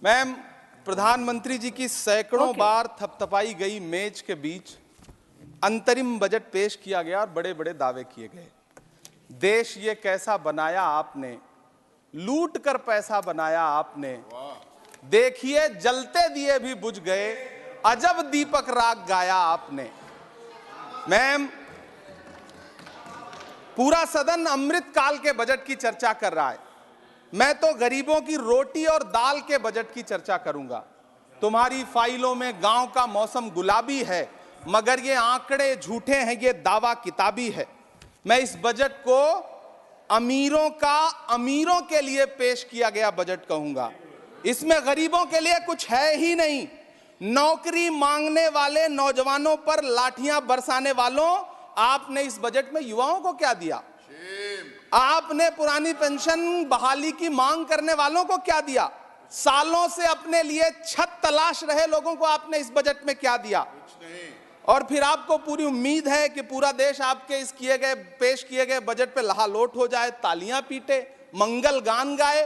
Ma'am, प्रधानमंत्री जी की सैकड़ों बार थपथपाई गई मेज के बीच अंतरिम बजट पेश किया गया और बड़े बड़े दावे किए गए। देश ये कैसा बनाया आपने, लूट कर पैसा बनाया आपने, देखिए जलते दिए भी बुझ गए, अजब दीपक राग गाया आपने। मैम, पूरा सदन अमृत काल के बजट की चर्चा कर रहा है, मैं तो गरीबों की रोटी और दाल के बजट की चर्चा करूंगा। तुम्हारी फाइलों में गांव का मौसम गुलाबी है, मगर ये आंकड़े झूठे हैं, ये दावा किताबी है। मैं इस बजट को अमीरों के लिए पेश किया गया बजट कहूंगा। इसमें गरीबों के लिए कुछ है ही नहीं। नौकरी मांगने वाले नौजवानों पर लाठियां बरसाने वालों, आपने इस बजट में युवाओं को क्या दिया? आपने पुरानी पेंशन बहाली की मांग करने वालों को क्या दिया? सालों से अपने लिए छत तलाश रहे लोगों को आपने इस बजट में क्या दिया? और फिर आपको पूरी उम्मीद है कि पूरा देश आपके इस पेश किए गए बजट पे लहालोट हो जाए, तालियां पीटे, मंगल गान गाए।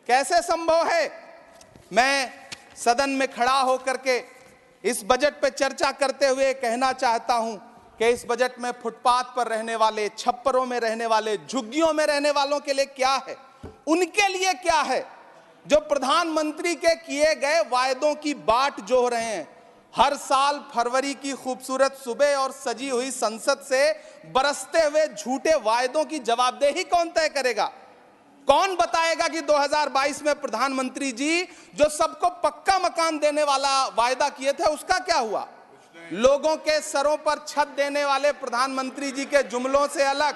कैसे संभव है? मैं सदन में खड़ा होकर के इस बजट पे चर्चा करते हुए कहना चाहता हूं कि इस बजट में फुटपाथ पर रहने वाले, छप्परों में रहने वाले, झुग्गियों में रहने वालों के लिए क्या है, उनके लिए क्या है जो प्रधानमंत्री के किए गए वायदों की बाट जोह रहे हैं। हर साल फरवरी की खूबसूरत सुबह और सजी हुई संसद से बरसते हुए झूठे वायदों की जवाबदेही कौन तय करेगा? कौन बताएगा कि 2022 में प्रधानमंत्री जी जो सबको पक्का मकान देने वाला वायदा किए थे उसका क्या हुआ? लोगों के सरों पर छत देने वाले प्रधानमंत्री जी के जुमलों से अलग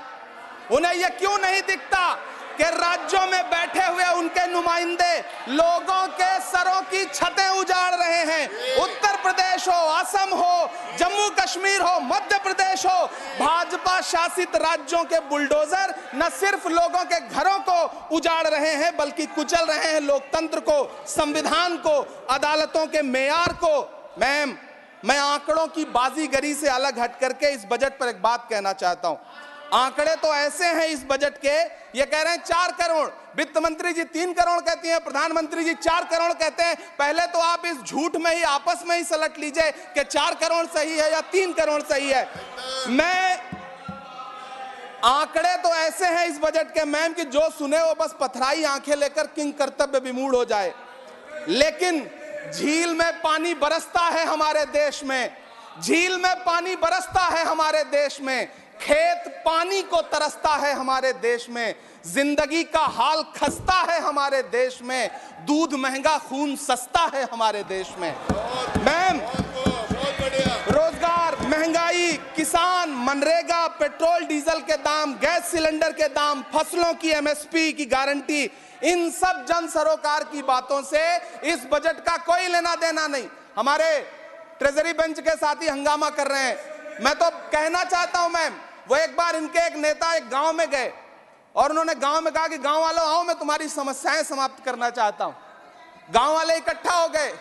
उन्हें यह क्यों नहीं दिखता कि राज्यों में बैठे हुए उनके नुमाइंदे लोगों के सरों की छतें उजाड़ रहे हैं? उत्तर प्रदेश हो, असम हो, जम्मू कश्मीर हो, मध्य प्रदेश हो, भाजपा शासित राज्यों के बुलडोजर न सिर्फ लोगों के घरों को उजाड़ रहे हैं बल्कि कुचल रहे हैं लोकतंत्र को, संविधान को, अदालतों के मेयार को। मैम, मैं आंकड़ों की बाजीगरी से अलग हट करके इस बजट पर एक बात कहना चाहता हूं। आंकड़े तो ऐसे हैं इस बजट के, ये कह रहे हैं 4 करोड़, वित्त मंत्री जी 3 करोड़ कहती हैं, प्रधानमंत्री जी 4 करोड़ कहते हैं। पहले तो आप इस झूठ में ही आपस में ही सलट लीजिए कि 4 करोड़ सही है या 3 करोड़ सही है। आंकड़े तो ऐसे हैं इस बजट के मैम कि जो सुने वो बस पथराई आंखें लेकर किंग कर्तव्य विमूढ़ हो जाए। लेकिन झील में पानी बरसता है हमारे देश में, झील में पानी बरसता है हमारे देश में, खेत पानी को तरसता है हमारे देश में, जिंदगी का हाल खस्ता है हमारे देश में, दूध महंगा खून सस्ता है हमारे देश में। मैम, रोजगार, महंगाई, किसान, मनरेगा, पेट्रोल डीजल के दाम, गैस सिलेंडर के दाम, फसलों की एमएसपी की गारंटी, इन सब जन सरोकार की बातों से इस बजट का कोई लेना देना नहीं। हमारे ट्रेजरी बेंच के साथी हंगामा कर रहे हैं। मैं तो कहना चाहता हूं मैम, वो एक बार इनके एक नेता एक गांव में गए और उन्होंने गांव में कहा कि गांव वालों आओ, मैं तुम्हारी समस्याएं समाप्त करना चाहता हूं। गांव वाले इकट्ठा हो गए।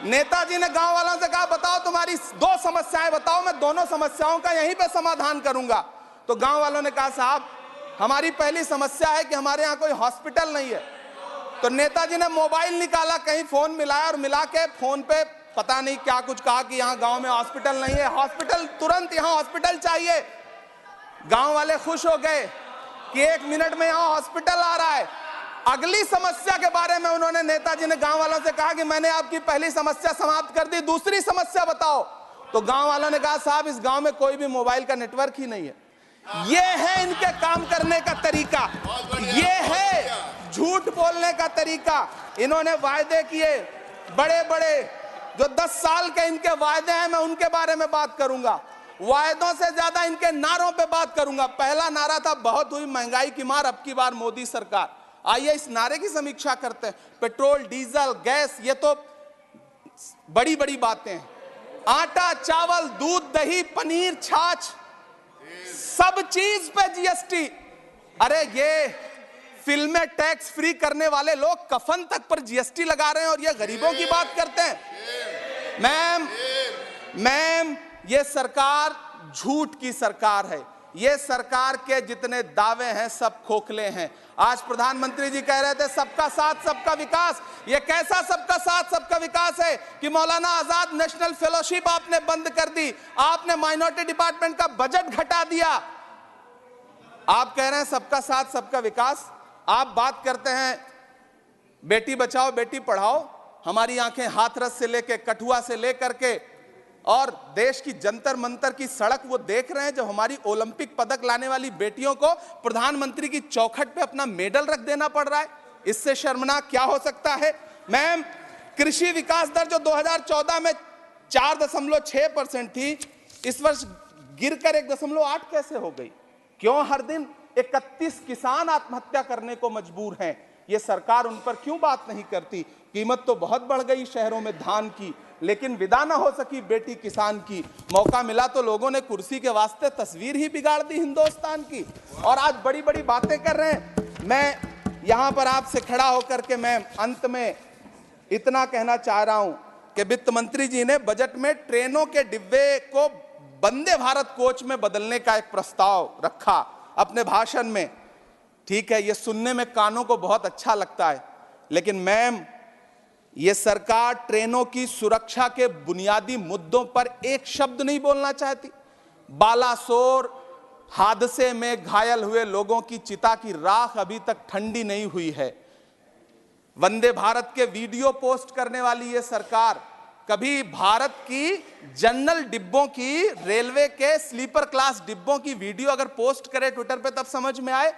नेताजी ने गांव वालों से कहा बताओ तुम्हारी 2 समस्याएं बताओ, मैं दोनों समस्याओं का यहीं पे समाधान करूंगा। तो गांव वालों ने कहा साहब हमारी पहली समस्या है कि हमारे यहाँ कोई हॉस्पिटल नहीं है। तो नेताजी ने मोबाइल निकाला, कहीं फोन मिलाया और मिला के फोन पे पता नहीं क्या कुछ कहा कि यहाँ गांव में हॉस्पिटल नहीं है, हॉस्पिटल तुरंत, यहाँ हॉस्पिटल चाहिए। गांव वाले खुश हो गए कि 1 मिनट में यहाँ हॉस्पिटल आ रहा है। अगली समस्या के बारे में उन्होंने, नेताजी ने गांव वालों से कहा कि मैंने आपकी पहली समस्या समाप्त कर दी, दूसरी समस्या बताओ। तो गांव वालों ने कहा साहब इस गांव में कोई भी मोबाइल का नेटवर्क ही नहीं है। ये है इनके काम करने का तरीका, ये है झूठ बोलने का तरीका। इन्होंने वायदे किए बड़े बड़े, जो 10 साल के इनके वायदे हैं, मैं उनके बारे में बात करूंगा। वायदों से ज्यादा इनके नारों पे बात करूंगा। पहला नारा था बहुत हुई महंगाई की मार, अब की बार मोदी सरकार। आइए इस नारे की समीक्षा करते हैं। पेट्रोल, डीजल, गैस, ये तो बड़ी बड़ी बातें हैं। आटा, चावल, दूध, दही, पनीर, छाछ, सब चीज पे जीएसटी। अरे ये फिल्में टैक्स फ्री करने वाले लोग कफन तक पर जीएसटी लगा रहे हैं और ये गरीबों की बात करते हैं। मैम, ये सरकार झूठ की सरकार है। ये सरकार के जितने दावे हैं सब खोखले हैं। आज प्रधानमंत्री जी कह रहे थे सबका साथ सबका विकास। ये कैसा सबका साथ सबका विकास है कि मौलाना आजाद नेशनल फेलोशिप आपने बंद कर दी, आपने माइनॉरिटी डिपार्टमेंट का बजट घटा दिया। आप कह रहे हैं सबका साथ सबका विकास। आप बात करते हैं बेटी बचाओ बेटी पढ़ाओ। हमारी आंखें हाथरस से लेके कठुआ से लेकर के और देश की जंतर मंतर की सड़क वो देख रहे हैं जब हमारी ओलंपिक पदक लाने वाली बेटियों को प्रधानमंत्री की चौखट पे अपना मेडल रख देना पड़ रहा है। इससे शर्मनाक क्या हो सकता है। मैम, कृषि विकास दर जो 2014 में 4.6% थी, इस वर्ष गिरकर 1.8 कैसे हो गई? क्यों हर दिन 31 किसान आत्महत्या करने को मजबूर हैं? ये सरकार उन पर क्यों बात नहीं करती? कीमत तो बहुत बढ़ गई शहरों में धान की, लेकिन विदा ना हो सकी बेटी किसान की। मौका मिला तो लोगों ने कुर्सी के वास्ते तस्वीर ही बिगाड़ दी हिंदुस्तान की, और आज बड़ी बड़ी बातें कर रहे हैं। मैं यहां पर आपसे खड़ा होकर के मैं अंत में इतना कहना चाह रहा हूं कि वित्त मंत्री जी ने बजट में ट्रेनों के डिब्बे को वंदे भारत कोच में बदलने का एक प्रस्ताव रखा अपने भाषण में। ठीक है, ये सुनने में कानों को बहुत अच्छा लगता है, लेकिन मैम, ये सरकार ट्रेनों की सुरक्षा के बुनियादी मुद्दों पर एक शब्द नहीं बोलना चाहती। बालासोर हादसे में घायल हुए लोगों की चिता की राख अभी तक ठंडी नहीं हुई है। वंदे भारत के वीडियो पोस्ट करने वाली ये सरकार कभी भारत की जनरल डिब्बों की, रेलवे के स्लीपर क्लास डिब्बों की वीडियो अगर पोस्ट करे ट्विटर पे तब समझ में आए।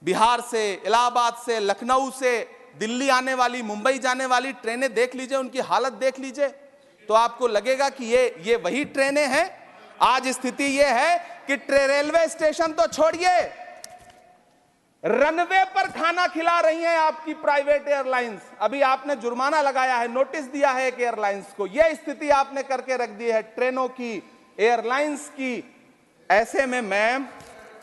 बिहार से, इलाहाबाद से, लखनऊ से दिल्ली आने वाली, मुंबई जाने वाली ट्रेनें देख लीजिए, उनकी हालत देख लीजिए, तो आपको लगेगा कि ये वही ट्रेनें हैं। आज स्थिति ये है कि रेलवे स्टेशन तो छोड़िए, रनवे पर खाना खिला रही हैं आपकी प्राइवेट एयरलाइंस। अभी आपने जुर्माना लगाया है, नोटिस दिया है एक एयरलाइंस को। यह स्थिति आपने करके रख दी है ट्रेनों की, एयरलाइंस की। ऐसे में मैम,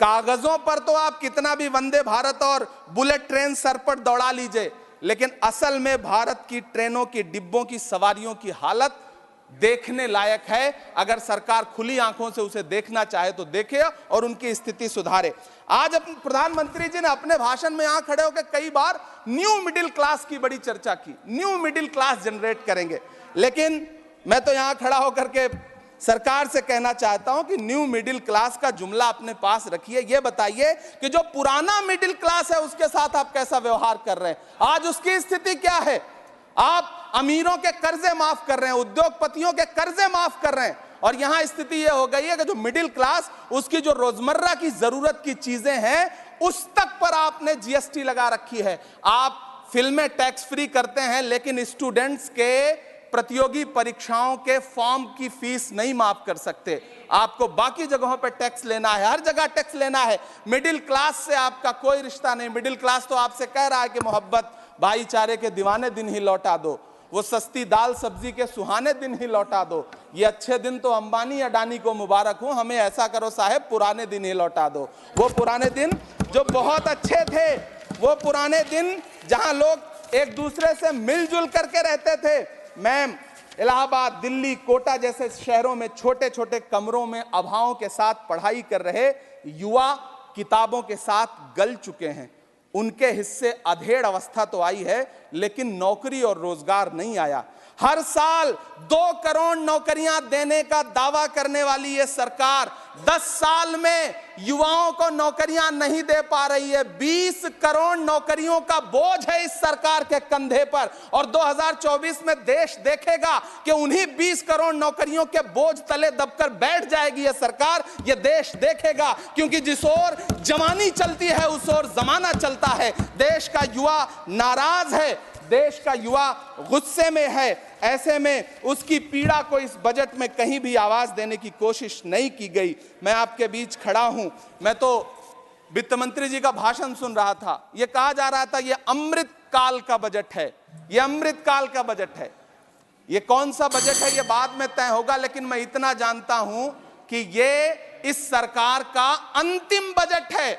कागजों पर तो आप कितना भी वंदे भारत और बुलेट ट्रेन सर पर दौड़ा लीजिए, लेकिन असल में भारत की ट्रेनों की डिब्बों की सवारियों की हालत देखने लायक है। अगर सरकार खुली आंखों से उसे देखना चाहे तो देखे और उनकी स्थिति सुधारे। आज प्रधानमंत्री जी ने अपने भाषण में यहां खड़े होकर कई बार न्यू मिडिल क्लास की बड़ी चर्चा की, न्यू मिडिल क्लास जनरेट करेंगे। लेकिन मैं तो यहां खड़ा होकर के सरकार से कहना चाहता हूं कि न्यू मिडिल क्लास का जुमला अपने पास रखिए। यह बताइए कि जो पुराना मिडिल क्लास है उसके साथ आप कैसा व्यवहार कर रहे हैं। आज उसकी स्थिति क्या है? आप अमीरों के कर्जे माफ कर रहे हैं, उद्योगपतियों के कर्जे माफ कर रहे हैं, और यहां स्थिति यह हो गई है कि जो मिडिल क्लास, उसकी जो रोजमर्रा की जरूरत की चीजें हैं उस तक पर आपने जीएसटी लगा रखी है। आप फिल्में टैक्स फ्री करते हैं, लेकिन स्टूडेंट्स के प्रतियोगी परीक्षाओं के फॉर्म की फीस नहीं माफ कर सकते। आपको बाकी जगहों पर टैक्स लेना है, हर जगह टैक्स लेना है। मिडिल क्लास से आपका कोई रिश्ता नहीं। मिडिल क्लास तो आपसे कह रहा है कि मोहब्बत, भाईचारे के दीवाने दिन ही लौटा दो, वो सस्ती दाल सब्जी के सुहाने दिन ही लौटा दो। ये अच्छे दिन तो अंबानी अडानी को मुबारक हो, हमें ऐसा करो साहब पुराने दिन ही लौटा दो। वो पुराने दिन जो बहुत अच्छे थे, वो पुराने दिन जहां लोग एक दूसरे से मिलजुल करके रहते थे। मैम, इलाहाबाद, दिल्ली, कोटा जैसे शहरों में छोटे छोटे कमरों में अभावों के साथ पढ़ाई कर रहे युवा किताबों के साथ गल चुके हैं। उनके हिस्से अधेड़ अवस्था तो आई है, लेकिन नौकरी और रोजगार नहीं आया। हर साल 2 करोड़ नौकरियां देने का दावा करने वाली ये सरकार 10 साल में युवाओं को नौकरियां नहीं दे पा रही है। 20 करोड़ नौकरियों का बोझ है इस सरकार के कंधे पर, और 2024 में देश देखेगा कि उन्हीं 20 करोड़ नौकरियों के बोझ तले दबकर बैठ जाएगी ये सरकार। ये देश देखेगा, क्योंकि जिस ओर जवानी चलती है उस ओर जमाना चलता है। देश का युवा नाराज है, देश का युवा गुस्से में है। ऐसे में उसकी पीड़ा को इस बजट में कहीं भी आवाज देने की कोशिश नहीं की गई। मैं आपके बीच खड़ा हूं, मैं तो वित्त मंत्री जी का भाषण सुन रहा था। यह कहा जा रहा था ये अमृत काल का बजट है, ये अमृत काल का बजट है। ये कौन सा बजट है ये बाद में तय होगा, लेकिन मैं इतना जानता हूं कि ये इस सरकार का अंतिम बजट है,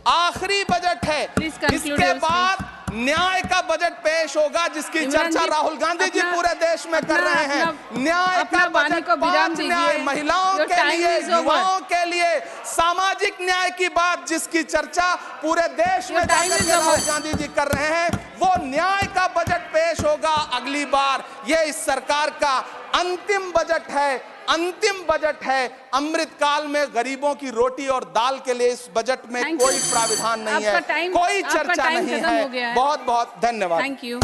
आखिरी बजट है। इसके बाद न्याय का बजट पेश होगा जिसकी इमरान चर्चा जी, राहुल गांधी जी अपना- पूरे देश में कर रहे हैं। न्याय अपना का वाणी बजट को विराम 5 न्याय, दीजिए। महिलाओं Your के time लिए, is over. युवाओं के लिए, सामाजिक न्याय की बात जिसकी चर्चा पूरे देश में Your time जाकर is के राहुल over. गांधी जी कर रहे हैं, वो न्याय का बजट पेश होगा अगली बार। ये इस सरकार का अंतिम बजट है, अंतिम बजट है। अमृतकाल में गरीबों की रोटी और दाल के लिए इस बजट में Thank कोई you. प्राविधान नहीं है, आपका time- कोई आपका चर्चा time नहीं खत्म हो गया है। है। बहुत बहुत धन्यवाद। Thank you.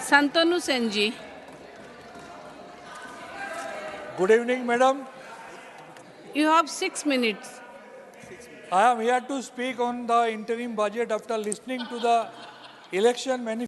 Santanu Sen ji. Good evening, madam. You have 6 minutes. I am here to speak on the interim budget after listening to the election manifesto.